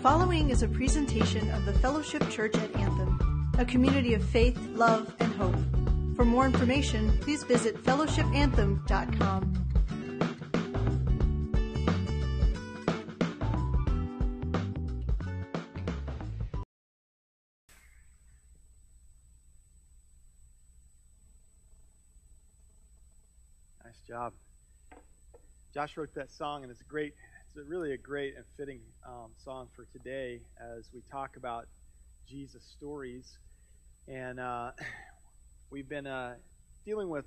following is a presentation of the Fellowship Church at Anthem, a community of faith, love, and hope. For more information, please visit fellowshipanthem.com. Nice job. Josh wrote that song, and it's great. It's really a great and fitting song for today as we talk about Jesus stories. And we've been dealing with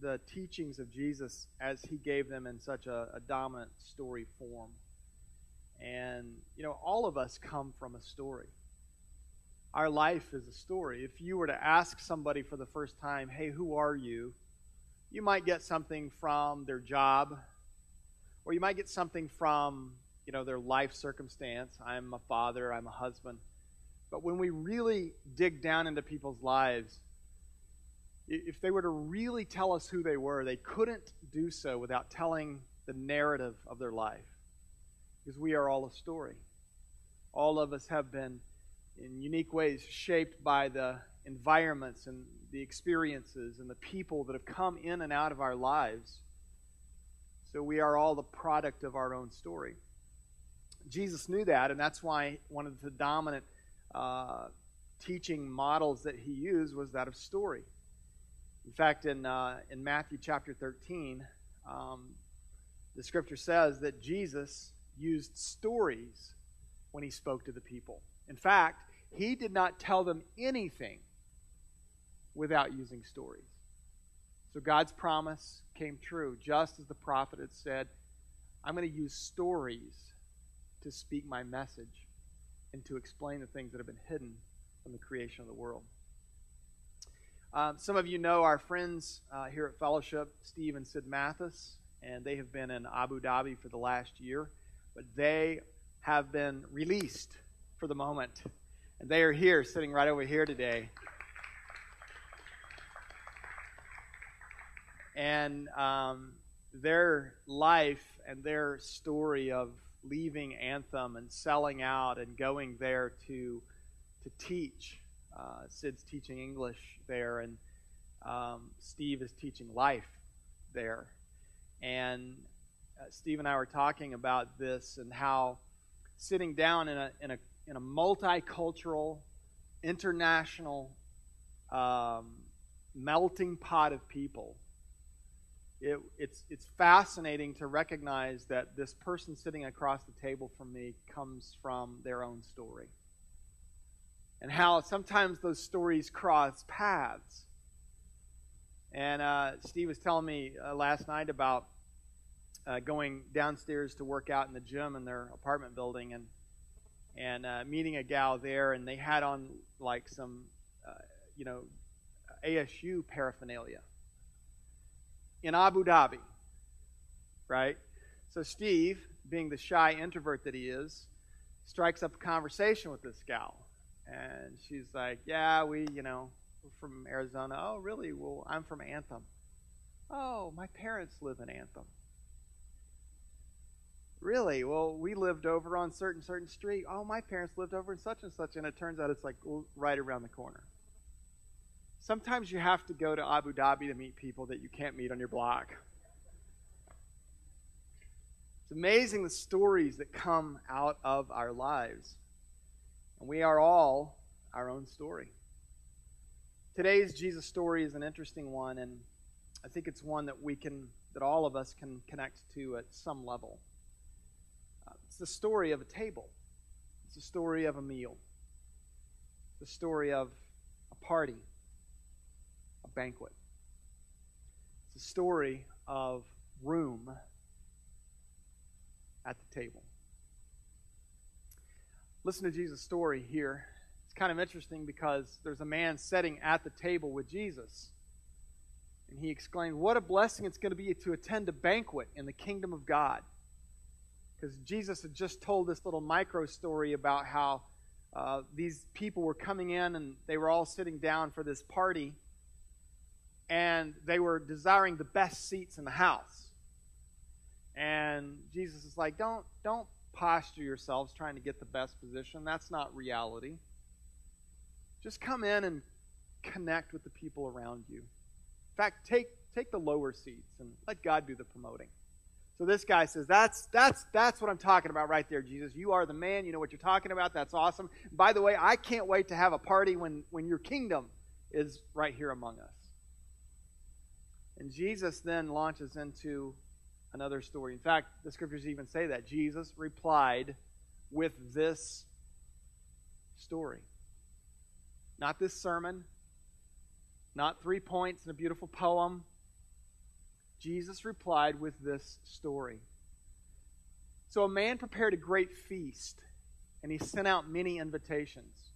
the teachings of Jesus as he gave them in such a dominant story form. And, you know, all of us come from a story. Our life is a story. If you were to ask somebody for the first time, hey, who are you? You might get something from their job, or you might get something from, you know, their life circumstance. I'm a father, I'm a husband. But when we really dig down into people's lives, if they were to really tell us who they were, they couldn't do so without telling the narrative of their life. Because we are all a story. All of us have been, in unique ways, shaped by the environments and the experiences and the people that have come in and out of our lives. So we are all the product of our own story. Jesus knew that, and that's why one of the dominant teaching models that he used was that of story. In fact, in Matthew chapter 13, the scripture says that Jesus used stories when he spoke to the people. In fact, he did not tell them anything without using stories. So God's promise came true, just as the prophet had said, I'm going to use stories to speak my message and to explain the things that have been hidden from the creation of the world. Some of you know our friends here at Fellowship, Steve and Sid Mathis, and they have been in Abu Dhabi for the last year, but they have been released for the moment, and they are here, sitting right over here today. And their life and their story of leaving Anthem and selling out and going there to teach. Sid's teaching English there, and Steve is teaching life there. And Steve and I were talking about this and how sitting down in a multicultural, international melting pot of people. It's fascinating to recognize that this person sitting across the table from me comes from their own story. And how sometimes those stories cross paths. And Steve was telling me last night about going downstairs to work out in the gym in their apartment building and meeting a gal there, and they had on like some, ASU paraphernalia in Abu Dhabi, right? So Steve, being the shy introvert that he is, strikes up a conversation with this gal. And she's like, yeah, we're from Arizona. Oh, really? Well, I'm from Anthem. Oh, my parents live in Anthem. Really? Well, we lived over on certain street. Oh, my parents lived over in such and such. And it turns out it's like right around the corner. Sometimes you have to go to Abu Dhabi to meet people that you can't meet on your block. It's amazing the stories that come out of our lives. And we are all our own story. Today's Jesus story is an interesting one, and I think it's one that that all of us can connect to at some level. It's the story of a table. It's the story of a meal. It's the story of a party. Banquet. It's a story of room at the table. Listen to Jesus' story here. It's kind of interesting because there's a man sitting at the table with Jesus. And he exclaimed, what a blessing it's going to be to attend a banquet in the kingdom of God. Because Jesus had just told this little micro story about how these people were coming in and they were all sitting down for this party. And they were desiring the best seats in the house. And Jesus is like, don't posture yourselves trying to get the best position. That's not reality. Just come in and connect with the people around you. In fact, take the lower seats and let God do the promoting. So this guy says, that's what I'm talking about right there, Jesus. You are the man. You know what you're talking about. That's awesome. By the way, I can't wait to have a party when your kingdom is right here among us. And Jesus then launches into another story. In fact, the scriptures even say that. Jesus replied with this story. Not this sermon, not 3 points in a beautiful poem. Jesus replied with this story. So a man prepared a great feast, and he sent out many invitations.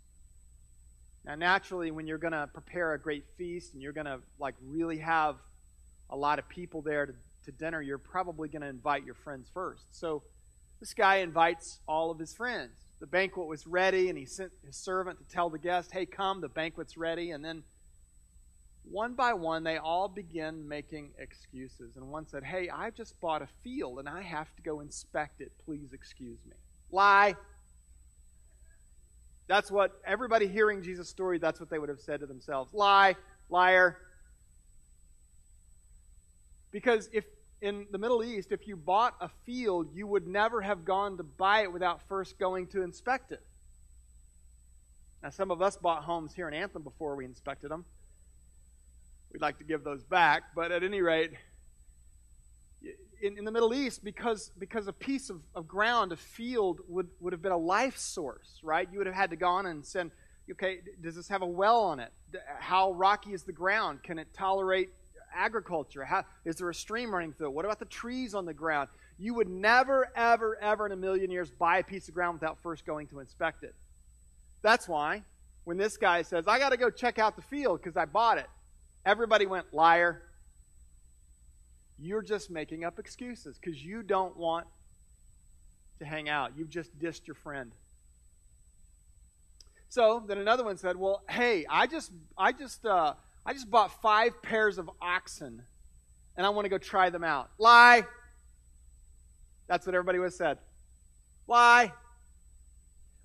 Now, naturally, when you're going to prepare a great feast and you're going to really have a lot of people there to dinner, you're probably going to invite your friends first. So this guy invites all of his friends. The banquet was ready, and he sent his servant to tell the guest, hey, come, the banquet's ready. And then one by one, they all begin making excuses. And one said, hey, I just bought a field, and I have to go inspect it. Please excuse me. Lie. That's what everybody hearing Jesus' story, that's what they would have said to themselves. Lie. Liar. Because if in the Middle East, if you bought a field, you would never have gone to buy it without first going to inspect it. Now, some of us bought homes here in Anthem before we inspected them. We'd like to give those back, but at any rate, in the Middle East, because a piece of ground, a field, would have been a life source, right? You would have had to go on and send, okay, does this have a well on it? How rocky is the ground? Can it tolerate agriculture? Is there a stream running through it? What about the trees on the ground? You would never, ever, ever in a million years buy a piece of ground without first going to inspect it. That's why when this guy says, I got to go check out the field because I bought it, everybody went, liar. You're just making up excuses because you don't want to hang out. You've just dissed your friend. So then another one said, well, hey, I just bought 5 pairs of oxen, and I want to go try them out. Lie. That's what everybody would have said. Lie.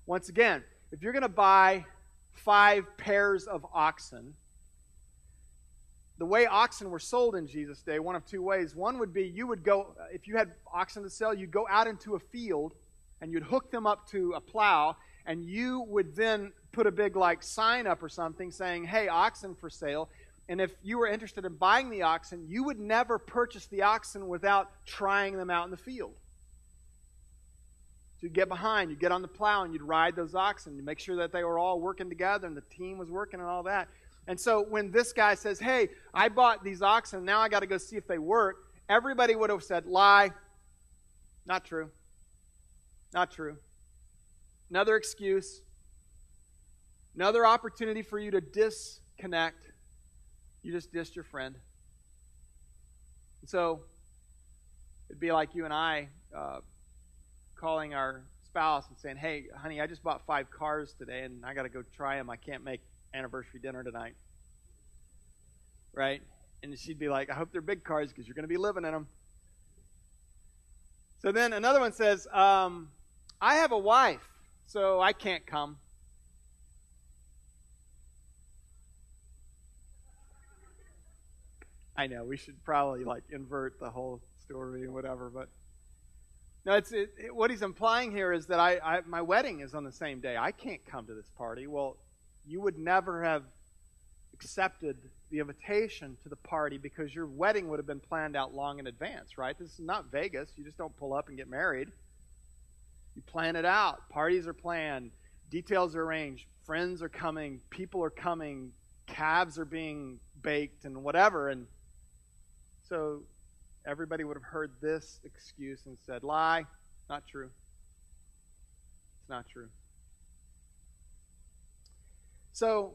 Once again, if you're going to buy 5 pairs of oxen, the way oxen were sold in Jesus' day, one of 2 ways. One would be you would go, if you had oxen to sell, you'd go out into a field, and you'd hook them up to a plow, and you would then put a big sign up or something saying, hey, oxen for sale. And if you were interested in buying the oxen, you would never purchase the oxen without trying them out in the field. So you'd get behind, you'd get on the plow, and you'd ride those oxen to make sure that they were all working together and the team was working and all that. And so when this guy says, hey, I bought these oxen, now I got to go see if they work, everybody would have said, lie. Not true. Not true. Another excuse. Another opportunity for you to disconnect. You just dissed your friend. And so it'd be like you and I calling our spouse and saying, hey, honey, I just bought 5 cars today, and I got to go try them. I can't make anniversary dinner tonight. Right? And she'd be like, I hope they're big cars because you're going to be living in them. So then another one says, I have a wife, so I can't come. I know, we should probably invert the whole story and whatever, but no, what he's implying here is that my wedding is on the same day. I can't come to this party. Well, you would never have accepted the invitation to the party because your wedding would have been planned out long in advance, right? This is not Vegas. You just don't pull up and get married. You plan it out. Parties are planned. Details are arranged. Friends are coming. People are coming. Calves are being baked and whatever. And so everybody would have heard this excuse and said, lie. Not true. It's not true. So,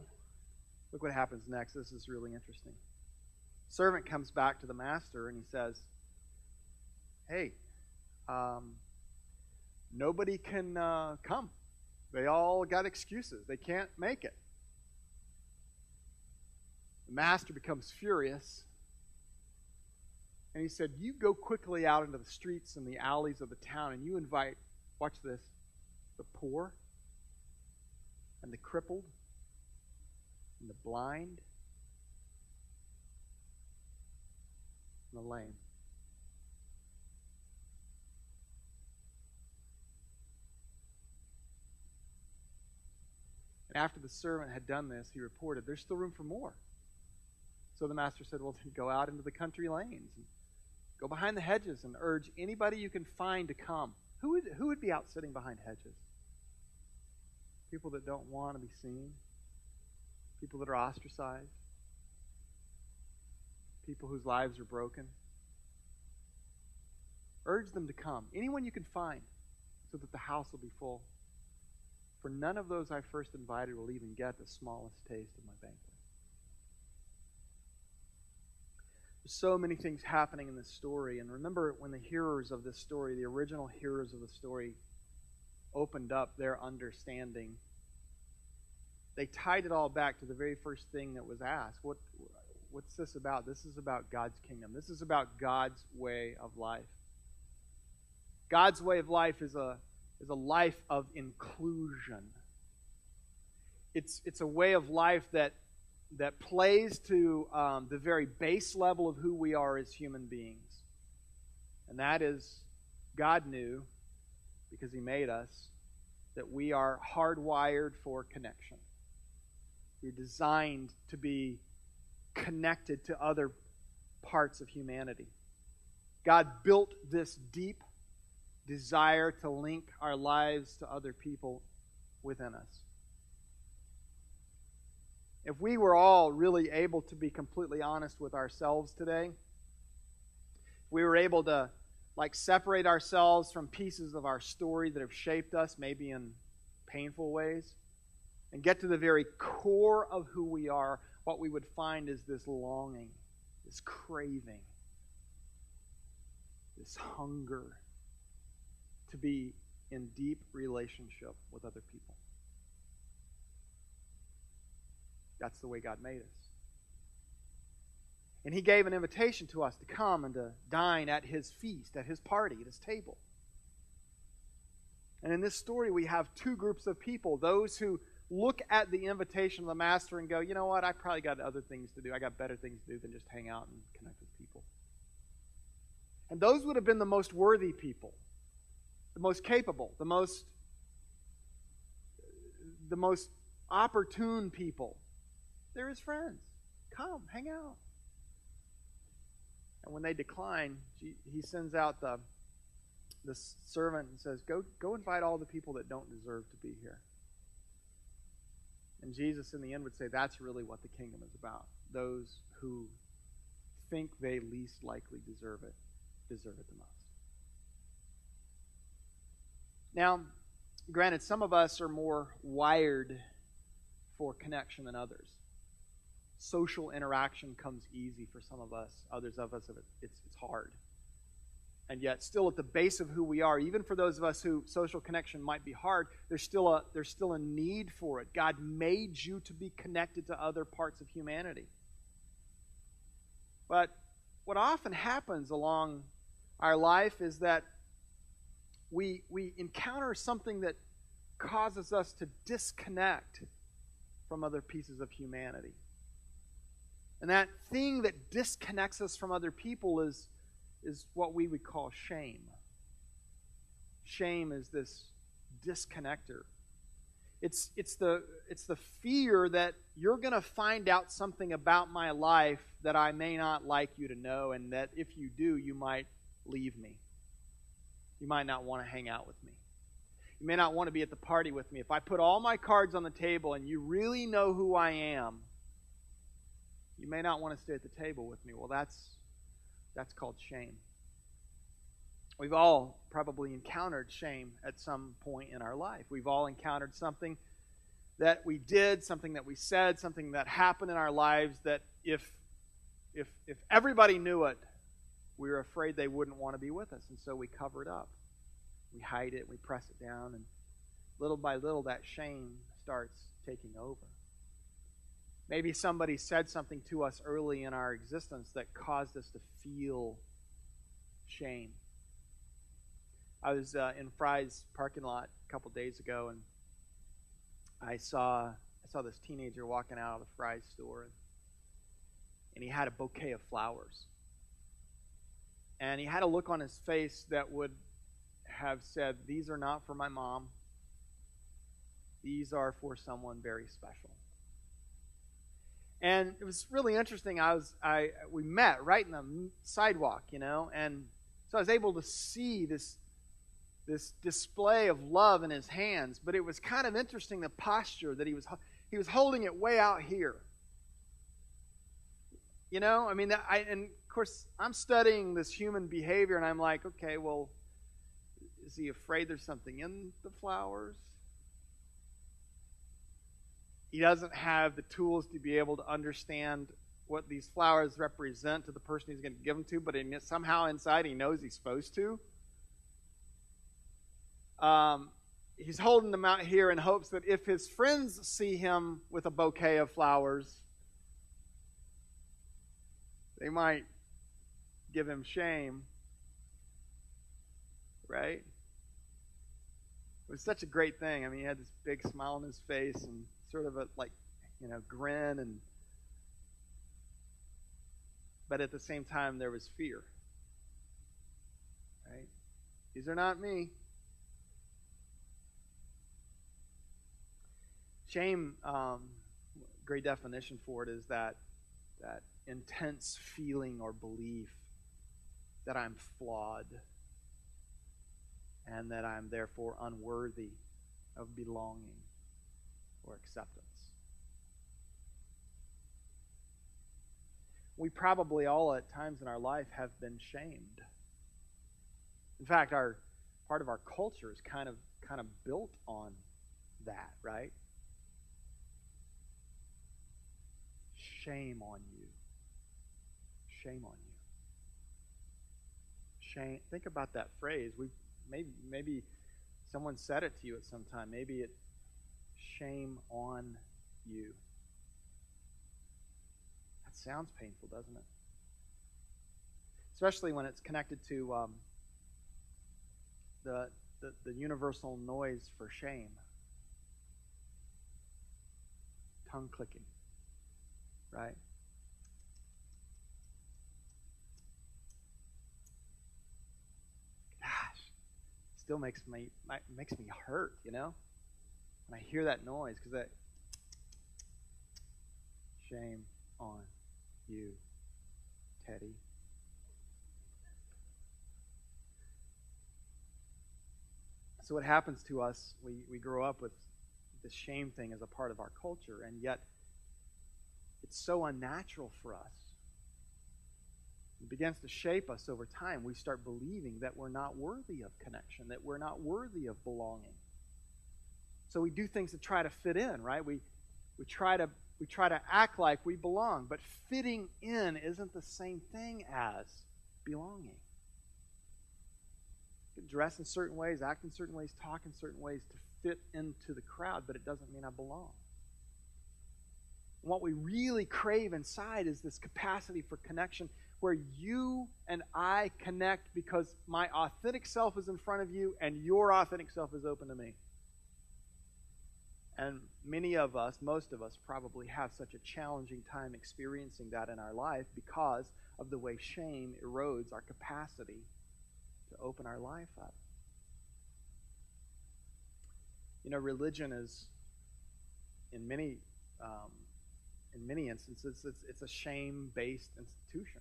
look what happens next. This is really interesting. Servant comes back to the master and he says, hey, nobody can come. They all got excuses. They can't make it. The master becomes furious. And he said, you go quickly out into the streets and the alleys of the town and you invite watch this, the poor and the crippled and the blind and the lame. And after the servant had done this, he reported, there's still room for more. So the master said, well, then go out into the country lanes and go behind the hedges and urge anybody you can find to come. Who would be out sitting behind hedges? People that don't want to be seen. People that are ostracized. People whose lives are broken. Urge them to come. Anyone you can find so that the house will be full. For none of those I first invited will even get the smallest taste of my banquet. There's so many things happening in this story. And remember when the hearers of this story, the original hearers of the story, opened up their understanding, they tied it all back to the very first thing that was asked. What's this about? This is about God's kingdom. This is about God's way of life. God's way of life is a life of inclusion. It's a way of life that plays to the very base level of who we are as human beings. And that is, God knew, because He made us, that we are hardwired for connection. We're designed to be connected to other parts of humanity. God built this deep desire to link our lives to other people within us. If we were all really able to be completely honest with ourselves today, if we were able to separate ourselves from pieces of our story that have shaped us, maybe in painful ways, and get to the very core of who we are, what we would find is this longing, this craving, this hunger to be in deep relationship with other people. That's the way God made us. And He gave an invitation to us to come and to dine at His feast, at His party, at His table. And in this story, we have two groups of people. Those who look at the invitation of the Master and go, you know what, I probably got other things to do. I got better things to do than just hang out and connect with people. And those would have been the most worthy people, the most capable, the most opportune people. They're His friends. Come, hang out. And when they decline, He sends out the servant and says, go invite all the people that don't deserve to be here. And Jesus in the end would say that's really what the kingdom is about. Those who think they least likely deserve it the most. Now, granted, some of us are more wired for connection than others. Social interaction comes easy for some of us. Others of us, it's hard. And yet, still at the base of who we are, even for those of us who social connection might be hard, there's still a need for it. God made you to be connected to other parts of humanity. But what often happens along our life is that we encounter something that causes us to disconnect from other pieces of humanity. And that thing that disconnects us from other people is what we would call shame. Shame is this disconnector. It's the fear that you're going to find out something about my life that I may not like you to know, and that if you do, you might leave me. You might not want to hang out with me. You may not want to be at the party with me. If I put all my cards on the table and you really know who I am, you may not want to stay at the table with me. Well, that's called shame. We've all probably encountered shame at some point in our life. We've all encountered something that we did, something that we said, something that happened in our lives that if everybody knew it, we were afraid they wouldn't want to be with us. And so we cover it up. We hide it, we press it down, and little by little that shame starts taking over. Maybe somebody said something to us early in our existence that caused us to feel shame. I was in Fry's parking lot a couple days ago, and I saw this teenager walking out of the Fry's store, and he had a bouquet of flowers. And he had a look on his face that would have said, "These are not for my mom. These are for someone very special." And it was really interesting. We met right in the sidewalk, and so I was able to see this display of love in his hands. But it was kind of interesting, the posture that he was holding it way out here. And of course, I'm studying this human behavior, and I'm like, okay, well, is he afraid there's something in the flowers? He doesn't have the tools to be able to understand what these flowers represent to the person he's going to give them to, but somehow inside he knows he's supposed to. He's holding them out here in hopes that if his friends see him with a bouquet of flowers, they might give him shame, right? It was such a great thing. I mean, he had this big smile on his face and sort of a grin, but at the same time there was fear. Right? These are not me. Shame, great definition for it is that intense feeling or belief that I'm flawed and that I'm therefore unworthy of belonging or acceptance. We probably all at times in our life have been shamed. In fact, part of our culture is kind of built on that, right? Shame on you. Shame on you. Shame. Think about that phrase. Maybe someone said it to you at some time. Maybe it shame on you. That sounds painful, doesn't it? Especially when it's connected to the universal noise for shame. Tongue clicking. Right? Gosh, still makes me hurt, when I hear that noise, because that shame on you, Teddy. So what happens to us? We grow up with this shame thing as a part of our culture, and yet it's so unnatural for us. It begins to shape us over time. We start believing that we're not worthy of connection, that we're not worthy of belonging. So we do things to try to fit in, right? We try to act like we belong, but fitting in isn't the same thing as belonging. You can dress in certain ways, act in certain ways, talk in certain ways to fit into the crowd, but it doesn't mean I belong. What we really crave inside is this capacity for connection where you and I connect because my authentic self is in front of you and your authentic self is open to me. And many of us, most of us, probably have such a challenging time experiencing that in our life because of the way shame erodes our capacity to open our life up. Religion is, in many instances, it's a shame-based institution.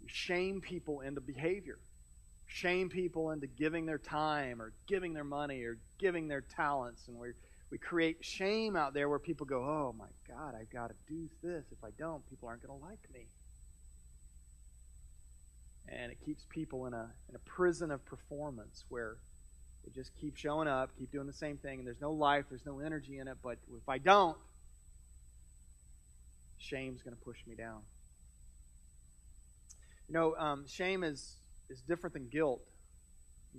You shame people into behavior. Shame people into giving their time or giving their money or giving their talents. And we create shame out there where people go, oh my God, I've got to do this. If I don't, people aren't going to like me. And it keeps people in a prison of performance where they just keep showing up, keep doing the same thing, and there's no life, there's no energy in it. But if I don't, shame's going to push me down. Shame is different than guilt.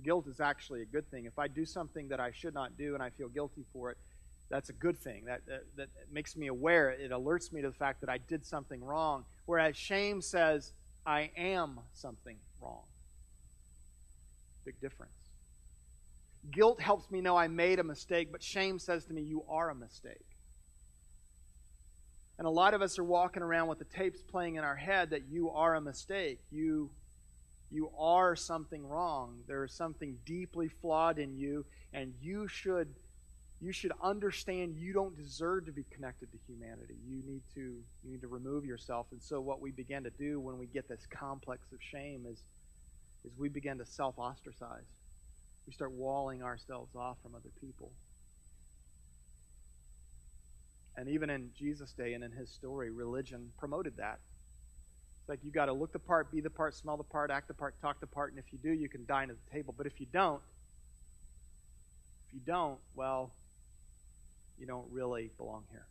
Guilt is actually a good thing. If I do something that I should not do and I feel guilty for it, that's a good thing. That makes me aware. It alerts me to the fact that I did something wrong. Whereas shame says, I am something wrong. Big difference. Guilt helps me know I made a mistake, but shame says to me, you are a mistake. And a lot of us are walking around with the tapes playing in our head that you are a mistake. You are something wrong. There is something deeply flawed in you, and you should understand you don't deserve to be connected to humanity. You need to remove yourself. And so what we begin to do when we get this complex of shame is we begin to self-ostracize. We start walling ourselves off from other people. And even in Jesus' day and in his story, religion promoted that. It's like you got to look the part, be the part, smell the part, act the part, talk the part, and if you do, you can dine at the table. But if you don't, well, you don't really belong here.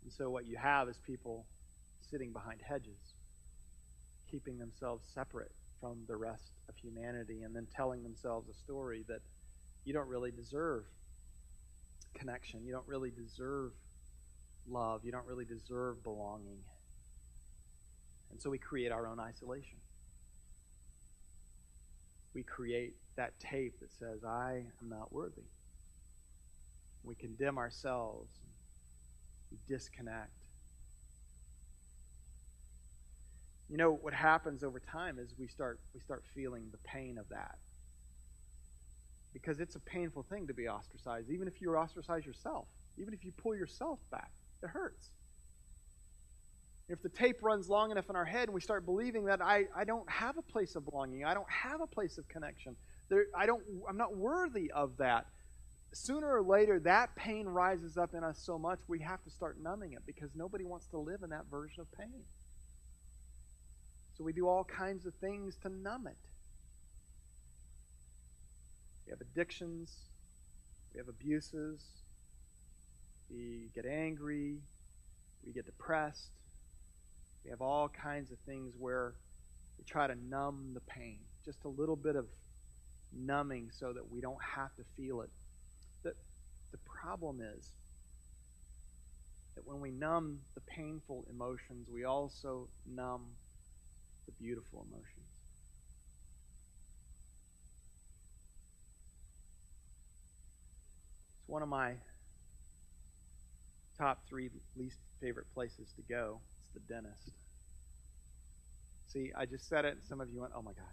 And so what you have is people sitting behind hedges, keeping themselves separate from the rest of humanity, and then telling themselves a story that you don't really deserve connection. You don't really deserve love. You don't really deserve belonging. And so we create our own isolation. We create that tape that says, I am not worthy. We condemn ourselves. We disconnect. You know, what happens over time is we start feeling the pain of that. Because it's a painful thing to be ostracized, even if you ostracize yourself. Even if you pull yourself back, it hurts. If the tape runs long enough in our head and we start believing that I don't have a place of belonging, I don't have a place of connection, I'm not worthy of that, sooner or later that pain rises up in us so much we have to start numbing it because nobody wants to live in that version of pain. So we do all kinds of things to numb it. We have addictions, we have abuses, we get angry, we get depressed. We have all kinds of things where we try to numb the pain, just a little bit of numbing so that we don't have to feel it. The problem is that when we numb the painful emotions, we also numb the beautiful emotions. It's one of my top 3 least favorite places to go. It's the dentist. See, I just said it, and some of you went, oh my God.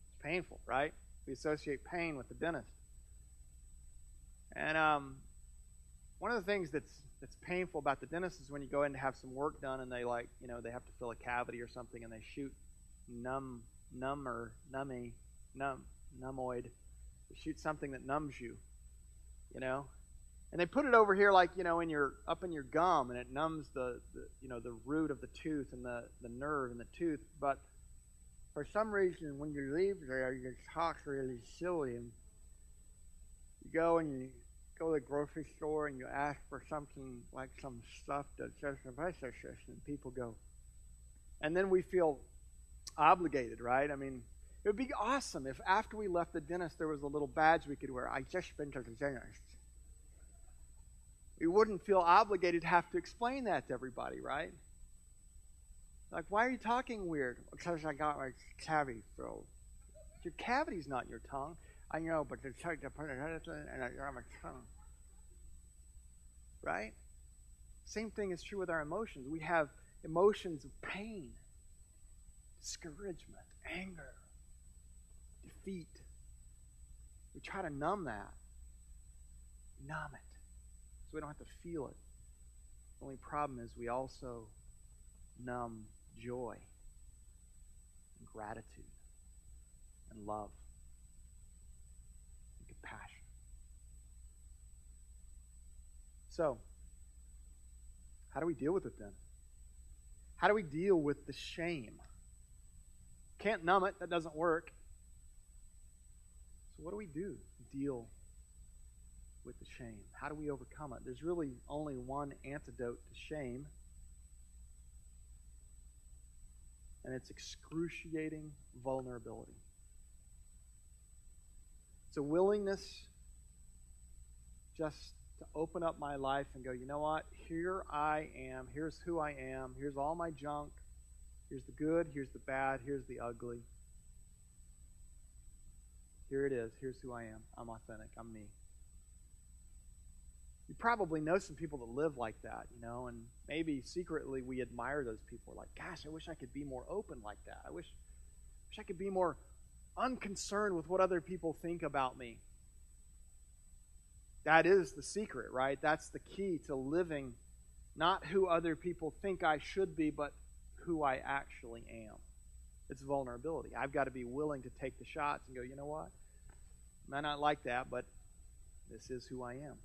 It's painful, right? We associate pain with the dentist. And one of the things that's painful about the dentist is when you go in to have some work done and they they have to fill a cavity or something and they shoot numbioid. They shoot something that numbs you, And they put it over here in your gum, and it numbs the root of the tooth and the nerve in the tooth. But for some reason, when you leave there, you talk really silly, and you go to the grocery store and you ask for something like some stuff that says and people go. And then we feel obligated, right? I mean, it would be awesome if after we left the dentist there was a little badge we could wear. I just been to the dentist. We wouldn't feel obligated to have to explain that to everybody, right? Like, why are you talking weird? Because I got my cavity filled. Your cavity's not in your tongue. I know, but it's hard to put it and I got my tongue. Right? Same thing is true with our emotions. We have emotions of pain, discouragement, anger, defeat. We try to numb that. Numb it. So we don't have to feel it. The only problem is we also numb joy and gratitude and love and compassion. So, how do we deal with it then? How do we deal with the shame? Can't numb it. That doesn't work. So what do we do to deal with the shame? How do we overcome it? There's really only one antidote to shame, and it's excruciating vulnerability. It's a willingness just to open up my life and go, you know what? Here I am. Here's who I am. Here's all my junk. Here's the good. Here's the bad. Here's the ugly. Here it is. Here's who I am. I'm authentic. I'm me. You probably know some people that live like that, and maybe secretly we admire those people. We're like, gosh, I wish I could be more open like that. I wish I could be more unconcerned with what other people think about me. That is the secret, right? That's the key to living not who other people think I should be, but who I actually am. It's vulnerability. I've got to be willing to take the shots and go, you know what? I might not like that, but this is who I am.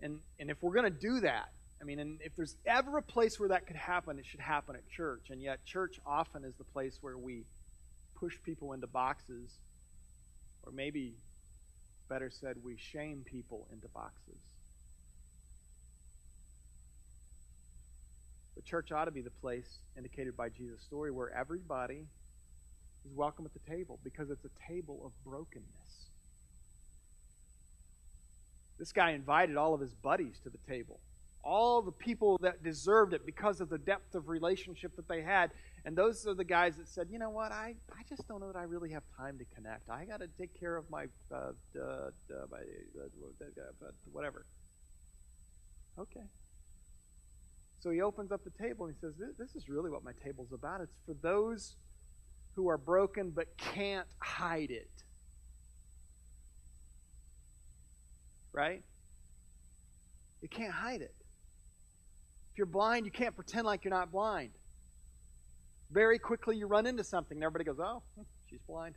And if we're going to do that, and if there's ever a place where that could happen, it should happen at church. And yet church often is the place where we push people into boxes, or maybe, better said, we shame people into boxes. The church ought to be the place indicated by Jesus' story where everybody is welcome at the table, because it's a table of brokenness. This guy invited all of his buddies to the table, all the people that deserved it because of the depth of relationship that they had. And those are the guys that said, you know what, I just don't know that I really have time to connect. I got to take care of my whatever. Okay. So he opens up the table and he says, this is really what my table's about. It's for those who are broken but can't hide it. Right? You can't hide it. If you're blind, you can't pretend like you're not blind. Very quickly you run into something and everybody goes, oh, she's blind.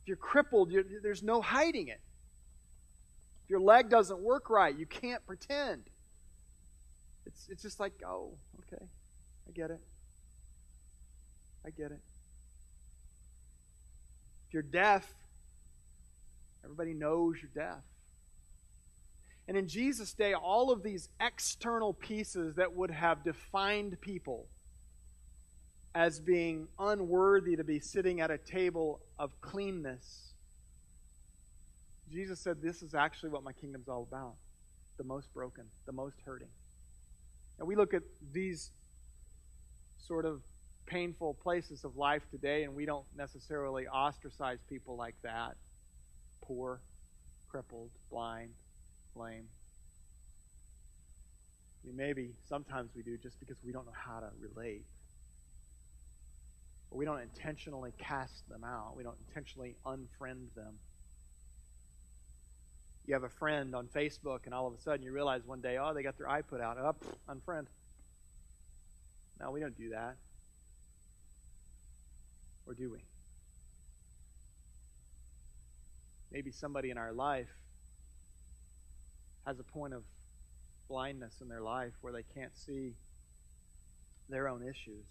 If you're crippled, there's no hiding it. If your leg doesn't work right, you can't pretend. It's just like, oh, okay, I get it. I get it. If you're deaf, everybody knows you're deaf. And in Jesus' day, all of these external pieces that would have defined people as being unworthy to be sitting at a table of cleanness, Jesus said, this is actually what my kingdom's all about. The most broken, the most hurting. And we look at these sort of painful places of life today, and we don't necessarily ostracize people like that. Poor, crippled, blind, lame. Maybe sometimes we do just because we don't know how to relate. Or we don't intentionally cast them out. We don't intentionally unfriend them. You have a friend on Facebook, and all of a sudden you realize one day, oh, they got their eye put out. Oh, unfriend. No, we don't do that. Or do we? Maybe somebody in our life has a point of blindness in their life where they can't see their own issues.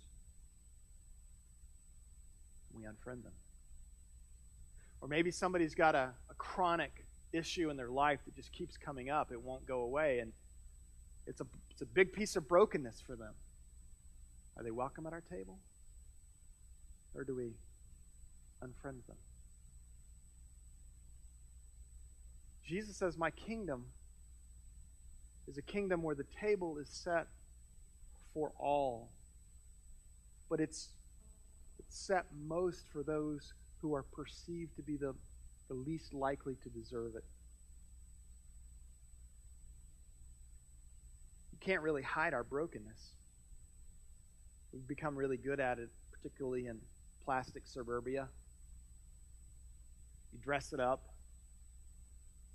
We unfriend them. Or maybe somebody's got a chronic issue in their life that just keeps coming up. It won't go away, and it's a big piece of brokenness for them. Are they welcome at our table? Or do we unfriend them? Jesus says, my kingdom is a kingdom where the table is set for all. But it's set most for those who are perceived to be the least likely to deserve it. You can't really hide our brokenness. We've become really good at it, particularly in plastic suburbia. You dress it up,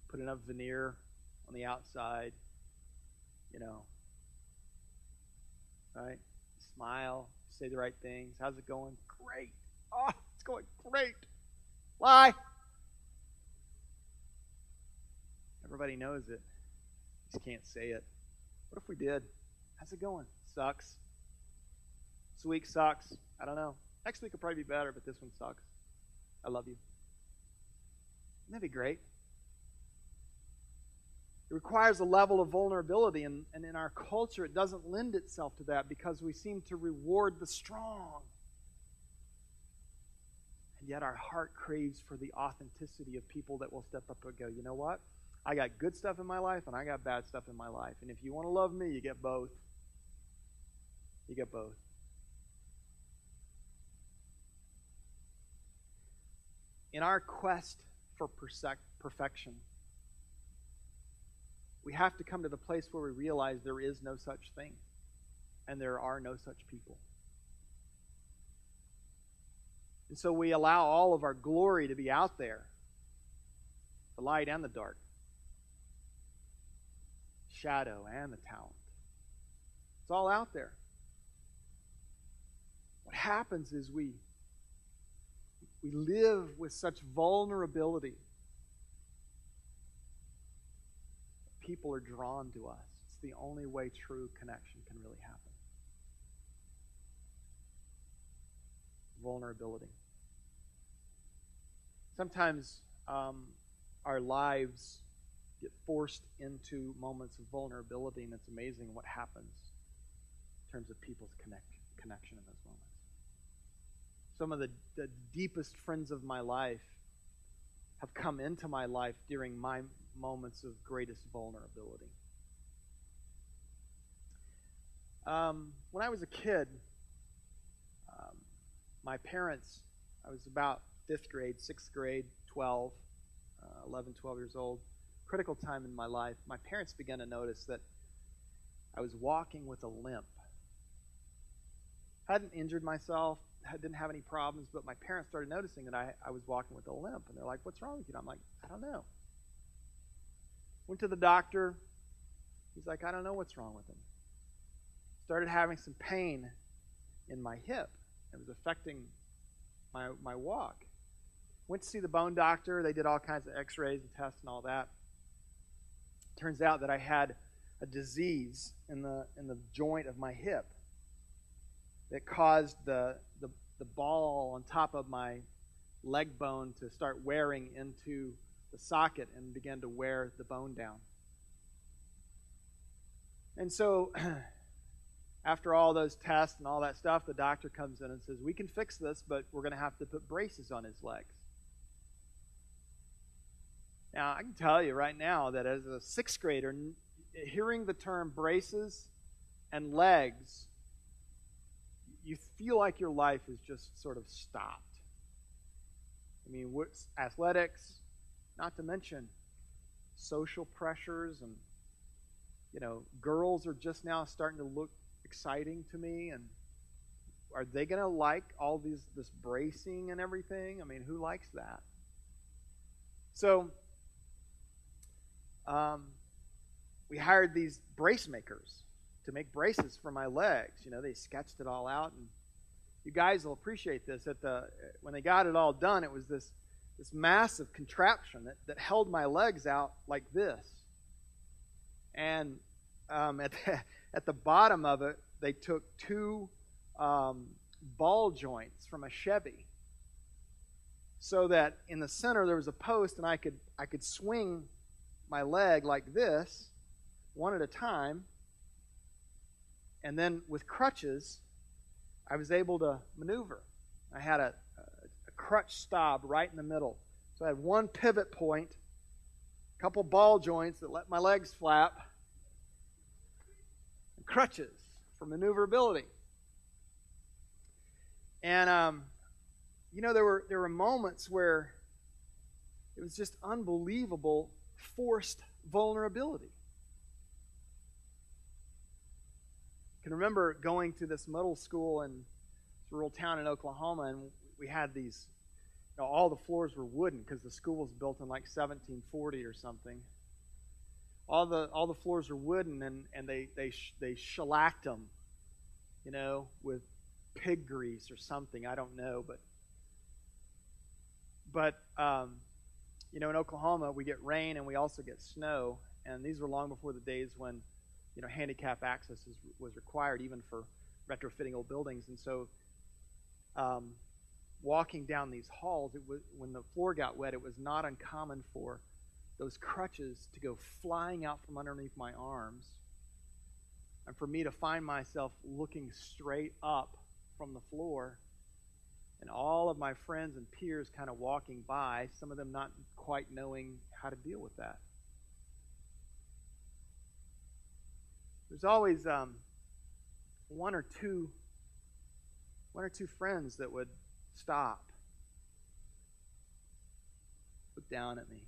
put enough veneer on the outside, right? Smile, say the right things. How's it going? Great. Oh, it's going great. Lie. Everybody knows it. Just can't say it. What if we did? How's it going? Sucks. This week sucks. I don't know. Next week will probably be better, but this one sucks. I love you. Wouldn't that be great? It requires a level of vulnerability, and in our culture, it doesn't lend itself to that because we seem to reward the strong. And yet our heart craves for the authenticity of people that will step up and go, you know what? I got good stuff in my life, and I got bad stuff in my life. And if you want to love me, you get both. You get both. in our quest for perfection, we have to come to the place where we realize there is no such thing and there are no such people. And so we allow all of our glory to be out there, the light and the dark, shadow and the talent. It's all out there. What happens is we live with such vulnerability. People are drawn to us. It's the only way true connection can really happen. Vulnerability. Sometimes our lives get forced into moments of vulnerability, and it's amazing what happens in terms of people's connection in those moments. Some of the deepest friends of my life have come into my life during my moments of greatest vulnerability. When I was a kid, my parents, I was about 5th grade, 6th grade, 11, 12 years old, critical time in my life. My parents began to notice that I was walking with a limp. Hadn't injured myself, didn't have any problems, but my parents started noticing that I was walking with a limp, and they're like, "What's wrong with you?" And I'm like, "I don't know." Went to the doctor. He's like, "I don't know what's wrong with him." Started having some pain in my hip. It was affecting my walk. Went to see the bone doctor. They did all kinds of x-rays and tests and all that. Turns out that I had a disease in the joint of my hip that caused the ball on top of my leg bone to start wearing into the socket and began to wear the bone down. And so after all those tests and all that stuff, the doctor comes in and says, "We can fix this, but we're going to have to put braces on his legs." Now, I can tell you right now that as a 6th grader, hearing the term braces and legs, you feel like your life is just sort of stopped. I mean, athletics, not to mention social pressures, and, girls are just now starting to look exciting to me, and are they going to like all this bracing and everything? I mean, who likes that? So we hired these brace makers to make braces for my legs. They sketched it all out, and you guys will appreciate this. When they got it all done, it was this massive contraption that held my legs out like this. And at the bottom of it, they took 2 ball joints from a Chevy, so that in the center there was a post, and I could swing my leg like this, one at a time, and then with crutches, I was able to maneuver. I had a crutch stop right in the middle. So I had one pivot point, a couple ball joints that let my legs flap, and crutches for maneuverability. And, there were moments where it was just unbelievable forced vulnerability. I can remember going to this middle school in this rural town in Oklahoma, and we had these, all the floors were wooden because the school was built in like 1740 or something. All the floors were wooden, and they shellacked them, with pig grease or something. I don't know, but in Oklahoma we get rain and we also get snow, and these were long before the days when handicap access was required, even for retrofitting old buildings. And so walking down these halls, when the floor got wet, it was not uncommon for those crutches to go flying out from underneath my arms, and for me to find myself looking straight up from the floor, and all of my friends and peers kind of walking by, some of them not quite knowing how to deal with that. There's always one or two friends that would stop looked down at me.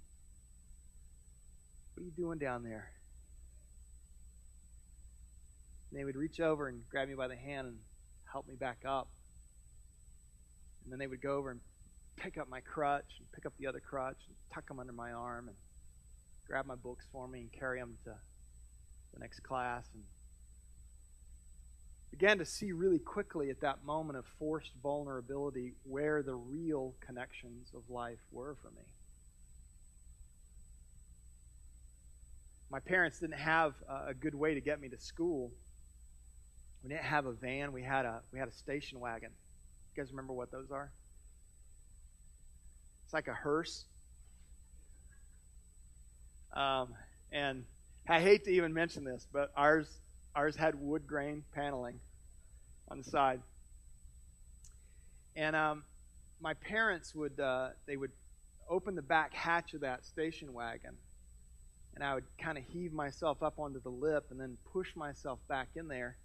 What are you doing down there? And they would reach over and grab me by the hand and help me back up. And then they would go over and pick up my crutch and pick up the other crutch and tuck them under my arm and grab my books for me and carry them to the next class. And began to see really quickly at that moment of forced vulnerability where the real connections of life were for me. My parents didn't have a good way to get me to school. We didn't have a van. We had a station wagon. You guys remember what those are? It's like a hearse. And I hate to even mention this, but ours had wood grain paneling on the side. And my parents would open the back hatch of that station wagon, and I would kind of heave myself up onto the lip and then push myself back in there.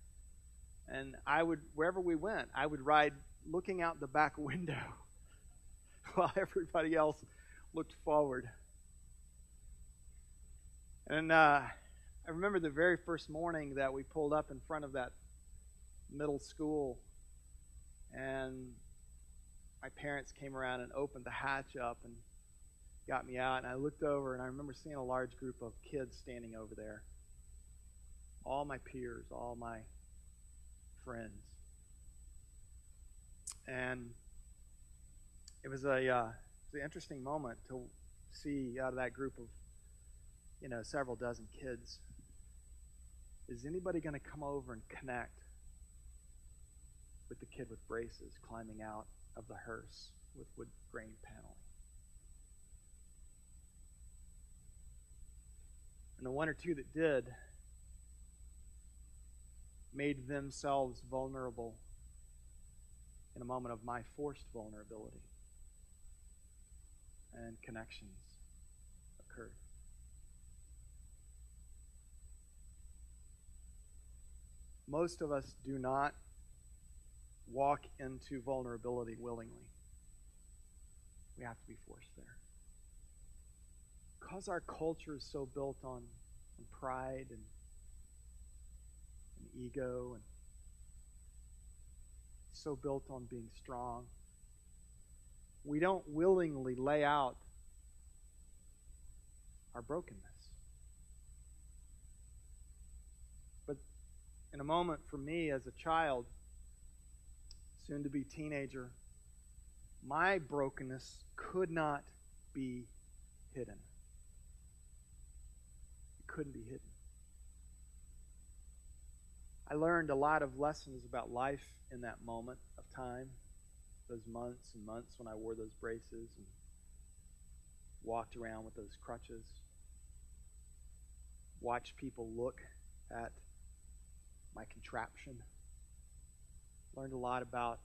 And I would, wherever we went, I would ride looking out the back window while everybody else looked forward. And I remember the very first morning that we pulled up in front of that middle school, and my parents came around and opened the hatch up and got me out, and I looked over, and I remember seeing a large group of kids standing over there. All my peers, all my friends. And it was an interesting moment to see out of that group of, several dozen kids. Is anybody going to come over and connect with the kid with braces climbing out of the hearse with wood grain paneling? And the one or two that did made themselves vulnerable in a moment of my forced vulnerability. And connections occurred. Most of us do not walk into vulnerability willingly. We have to be forced there. Because our culture is so built on pride and ego, and so built on being strong, we don't willingly lay out our brokenness. But in a moment for me as a child, soon to be teenager, my brokenness could not be hidden. It couldn't be hidden. I learned a lot of lessons about life in that moment of time, those months and months when I wore those braces and walked around with those crutches, watched people look at my contraption. Learned a lot about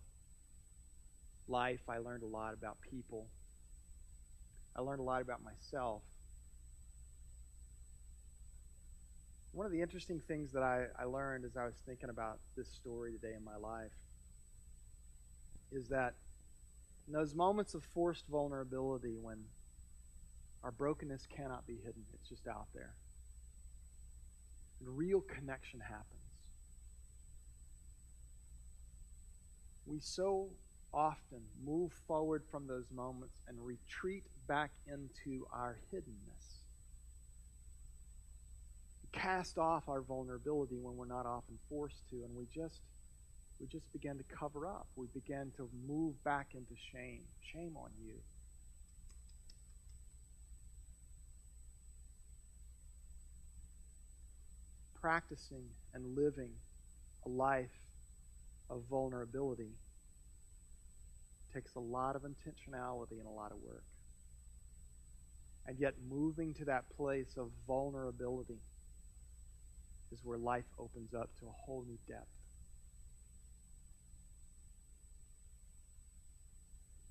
life. I learned a lot about people. I learned a lot about myself. One of the interesting things that I learned as I was thinking about this story today in my life is that in those moments of forced vulnerability when our brokenness cannot be hidden, it's just out there, and real connection happens. We so often move forward from those moments and retreat back into our hiddenness. We cast off our vulnerability when we're not often forced to, and we just begin to cover up. We begin to move back into shame. Shame on you. Practicing and living a life of vulnerability takes a lot of intentionality and a lot of work. And yet moving to that place of vulnerability is where life opens up to a whole new depth.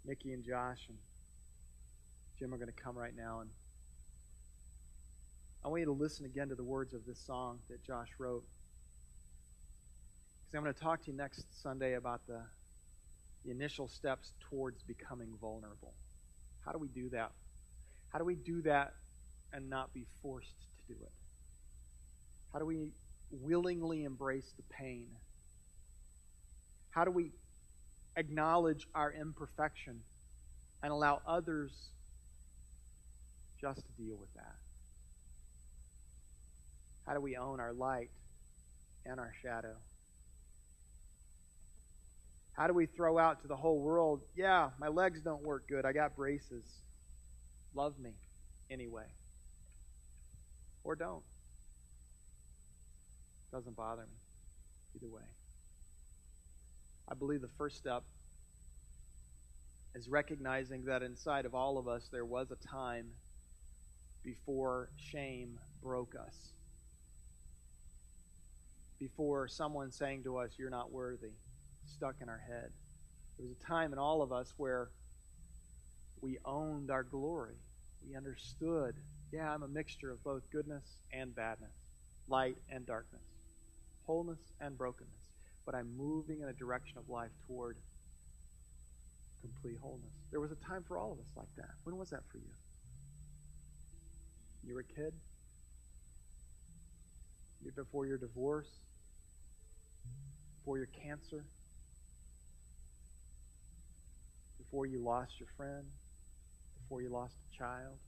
Nikki and Josh and Jim are going to come right now, and I want you to listen again to the words of this song that Josh wrote. Because I'm going to talk to you next Sunday about the initial steps towards becoming vulnerable. How do we do that? How do we do that and not be forced to do it? How do we willingly embrace the pain? How do we acknowledge our imperfection and allow others just to deal with that? How do we own our light and our shadow? How do we throw out to the whole world, yeah, my legs don't work good, I got braces. Love me anyway. Or don't. Doesn't bother me. Either way. I believe the first step is recognizing that inside of all of us there was a time before shame broke us. Before someone saying to us, you're not worthy, stuck in our head. There was a time in all of us where we owned our glory. We understood, yeah, I'm a mixture of both goodness and badness, light and darkness, wholeness and brokenness. But I'm moving in a direction of life toward complete wholeness. There was a time for all of us like that. When was that for you? You were a kid? Before your divorce? Before your cancer? Before you lost your friend? Before you lost a child?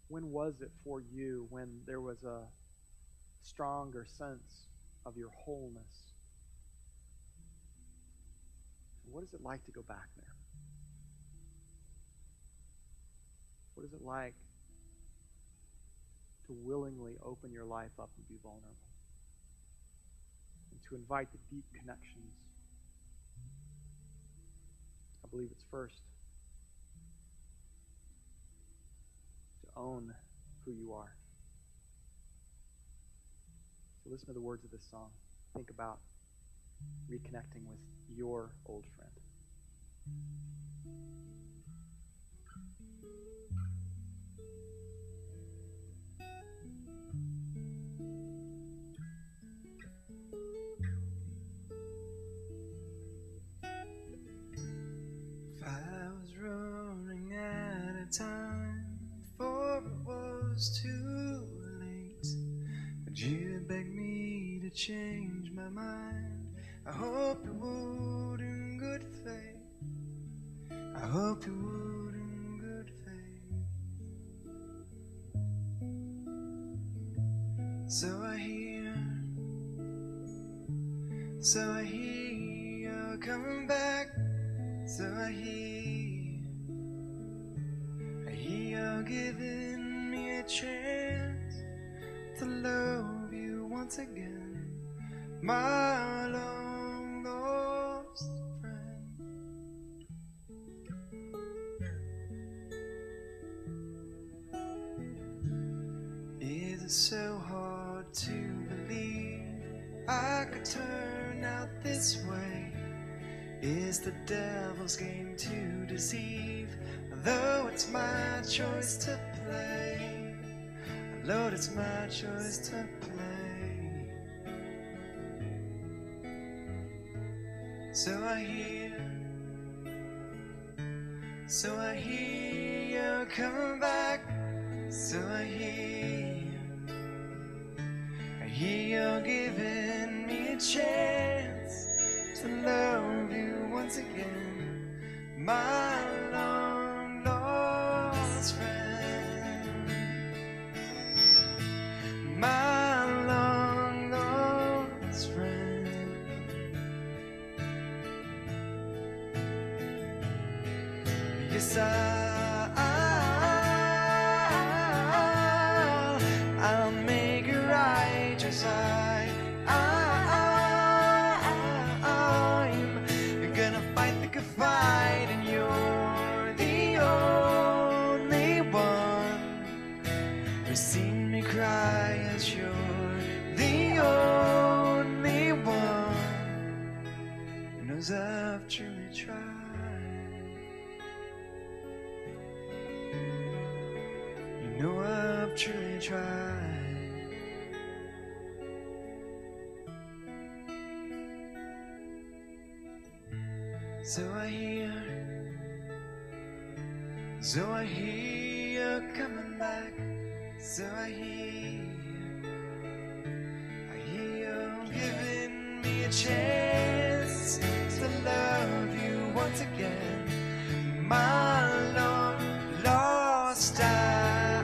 When was it for you when there was a stronger sense of your wholeness? What is it like to go back there? What is it like to willingly open your life up and be vulnerable? And to invite the deep connections? I believe it's first to own who you are. So listen to the words of this song. Think about reconnecting with your old friend. If I was running out of time before it was too late, would you beg me to change my mind? I hope you would in good faith. I hope you would in good faith. So I hear you're coming back. So I hear you're giving me a chance to love you once again, my long lost friend. Is it so hard to believe I could turn out this way? Is the devil's game to deceive? Though it's my choice to play, Lord, it's my choice to play. So I hear you're coming back. So I hear you're giving me a chance to love you once again, my long lost friend, my long lost friend. Yes, I'll make it right, just fight, and you're the only one who's seen me cry, as you're the only one who knows I've truly tried. You know I've truly tried. So I So I hear you're coming back. So I hear you're giving me a chance to love you once again. My long lost I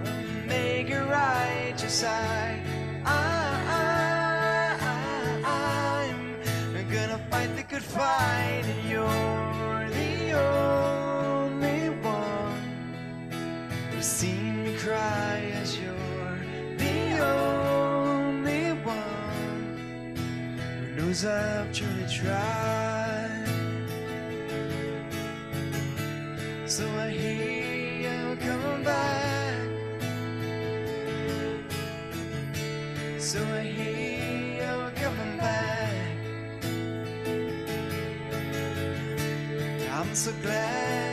will make it right your side. I'm gonna fight the good fight, and you're the only one who's seen me cry, as you're the only one who knows I've truly tried. So I hear you coming back. So I hear you coming back. I'm so glad